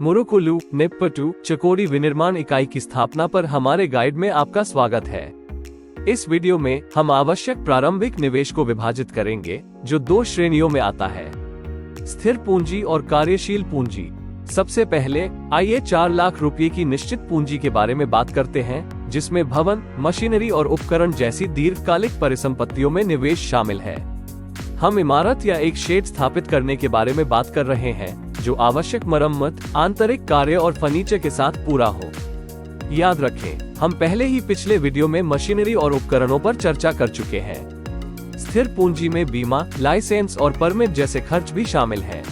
मुरुकुलु निप्पटू चकोरी विनिर्माण इकाई की स्थापना पर हमारे गाइड में आपका स्वागत है। इस वीडियो में हम आवश्यक प्रारंभिक निवेश को विभाजित करेंगे, जो दो श्रेणियों में आता है, स्थिर पूंजी और कार्यशील पूंजी। सबसे पहले आइए 4 लाख रुपए की निश्चित पूंजी के बारे में बात करते हैं, जिसमें भवन, मशीनरी और उपकरण जैसी दीर्घकालिक परिसंपत्तियों में निवेश शामिल है। हम इमारत या एक शेड स्थापित करने के बारे में बात कर रहे हैं, जो आवश्यक मरम्मत, आंतरिक कार्य और फर्नीचर के साथ पूरा हो। याद रखें, हम पहले ही पिछले वीडियो में मशीनरी और उपकरणों पर चर्चा कर चुके हैं। स्थिर पूंजी में बीमा, लाइसेंस और परमिट जैसे खर्च भी शामिल हैं।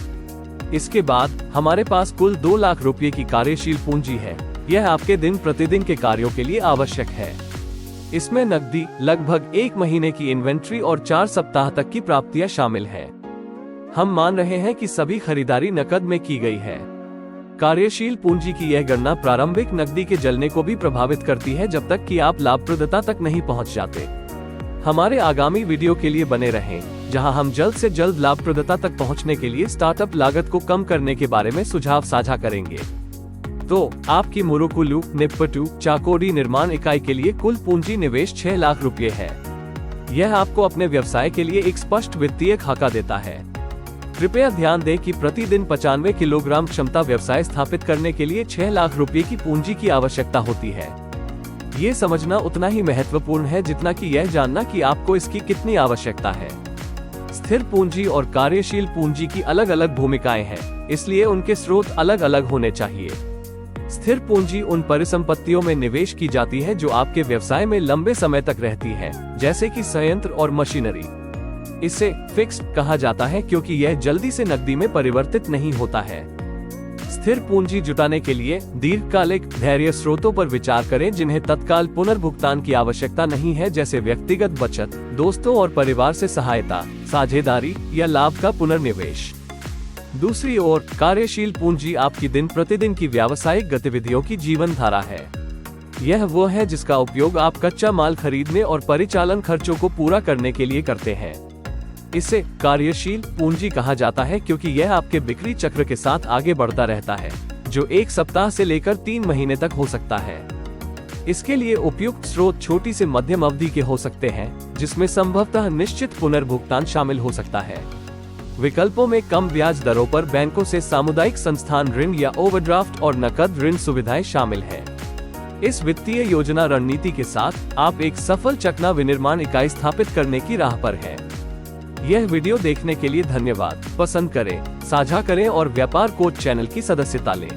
इसके बाद हमारे पास कुल 2 लाख रुपए की कार्यशील पूंजी है। यह आपके दिन प्रतिदिन के कार्यों के लिए आवश्यक है। इसमें नकदी, लगभग 1 महीने की इन्वेंट्री और 4 सप्ताह तक की प्राप्तियां शामिल हैं। हम मान रहे हैं कि सभी खरीदारी नकद में की गई है। कार्यशील पूंजी की यह गणना प्रारंभिक नकदी के जलने को भी प्रभावित करती है, जब तक कि आप लाभप्रदता तक नहीं पहुंच जाते। हमारे आगामी वीडियो के लिए बने रहें, जहां हम जल्द से जल्द लाभप्रदता तक पहुंचने के लिए स्टार्टअप लागत को कम करने के बारे में सुझाव साझा करेंगे। तो आपकी मुरुकुलु निप्पटू चाकोरी निर्माण इकाई के लिए कुल पूंजी निवेश 6 लाख रुपए है। यह आपको अपने व्यवसाय के लिए एक स्पष्ट वित्तीय खाका देता है। कृपया ध्यान दें कि प्रतिदिन 95 किलोग्राम क्षमता व्यवसाय स्थापित करने के लिए 6 लाख रुपए की पूंजी की आवश्यकता होती है। ये समझना उतना ही महत्वपूर्ण है जितना कि यह जानना कि आपको इसकी कितनी आवश्यकता है। स्थिर पूंजी और कार्यशील पूंजी की अलग अलग भूमिकाएं हैं, इसलिए उनके स्रोत अलग अलग होने चाहिए। स्थिर पूंजी उन परिसंपत्तियों में निवेश की जाती है जो आपके व्यवसाय में लंबे समय तक रहती है, जैसे कि संयंत्र और मशीनरी। इसे फिक्स्ड कहा जाता है क्योंकि यह जल्दी से नकदी में परिवर्तित नहीं होता है। स्थिर पूंजी जुटाने के लिए दीर्घकालिक धैर्य स्रोतों पर विचार करें, जिन्हें तत्काल पुनर्भुगतान की आवश्यकता नहीं है, जैसे व्यक्तिगत बचत, दोस्तों और परिवार से सहायता, साझेदारी या लाभ का पुनर्निवेश। दूसरी ओर कार्यशील पूंजी आपकी दिन प्रतिदिन की व्यावसायिक गतिविधियों की जीवन धारा है। यह वो है जिसका उपयोग आप कच्चा माल खरीदने और परिचालन खर्चों को पूरा करने के लिए करते हैं। इसे कार्यशील पूंजी कहा जाता है क्योंकि यह आपके बिक्री चक्र के साथ आगे बढ़ता रहता है, जो 1 सप्ताह से लेकर 3 महीने तक हो सकता है। इसके लिए उपयुक्त स्रोत छोटी से मध्यम अवधि के हो सकते हैं, जिसमें संभवतः निश्चित पुनर्भुगतान शामिल हो सकता है। विकल्पों में कम ब्याज दरों पर बैंकों से सामुदायिक संस्थान ऋण या ओवरड्राफ्ट और नकद ऋण सुविधाएं शामिल हैं। इस वित्तीय योजना रणनीति के साथ आप एक सफल चकना विनिर्माण इकाई स्थापित करने की राह पर हैं। यह वीडियो देखने के लिए धन्यवाद। पसंद करें, साझा करें और व्यापार कोच चैनल की सदस्यता लें।